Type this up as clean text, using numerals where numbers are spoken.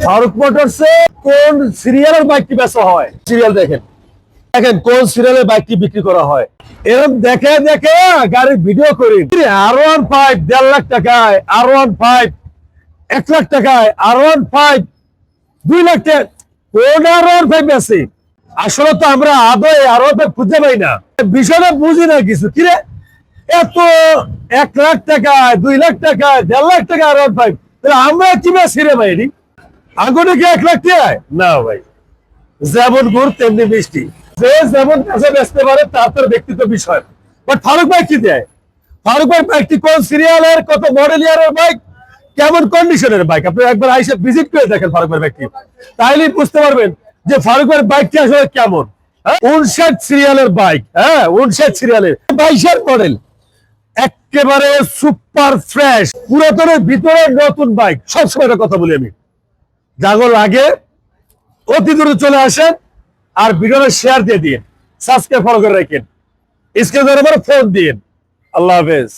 ফারুক মোটরসে কোন সিরিয়ালের বাইকটি বেচা হয়? সিরিয়াল দেখেন, দেখেন কোন সিরিয়ালের বাইকটি বিক্রি করা হয়। এরকম দেখে দেখে গাড়ির ভিডিও করি। R15 1.5 লাখ টাকায়, R15 1 লাখ টাকায়, R15 2 লাখ টাকা, কোন R15 বেশি? আসলে তো আমরা আদৌ R15 খুঁজে পাই না, বিষয়টা বুঝি না কিছু। কিরে এত 1 লাখ টাকায়, 2 লাখ টাকায়, 1.5 লাখ টাকা R15, তাহলে আমরা কি বেশি রে ভাই? আগুনে কি 1 লাখ টাকায় না ভাই। যেমন গুড় তেমনি মিষ্টি, যে যেমন কাছে বেচতে পারে তার তার ব্যক্তিগত বিষয়। বাট ফারুক ভাই কি দেয়? ফারুক ভাই বাইকটি কোন সিরিয়ালের, কত মডেল ইয়ারের বাইক, কেমন কন্ডিশনের বাইক, আপনি একবার আইসে ভিজিট করে দেখেন ফারুক ভাই বাইকটি, তাইলেই বুঝতে পারবেন যে ফারুক ভাই বাইকটি আসলে কেমন। 59 সিরিয়ালের বাইক, 59 সিরিয়ালের 22 মডেল, একেবারে সুপার ফ্রেশ, পুরাতনের ভিতরে নতুন বাইক। সবসময় একটা কথা বলি আমি, যাগো লাগে অতি দ্রুত চলে আসেন আর ভিডিওটা শেয়ার দিয়ে দিন, সাবস্ক্রাইব ফলো করে রাখেন, স্ক্রিনে ফোন দিন। আল্লাহ হাফেজ।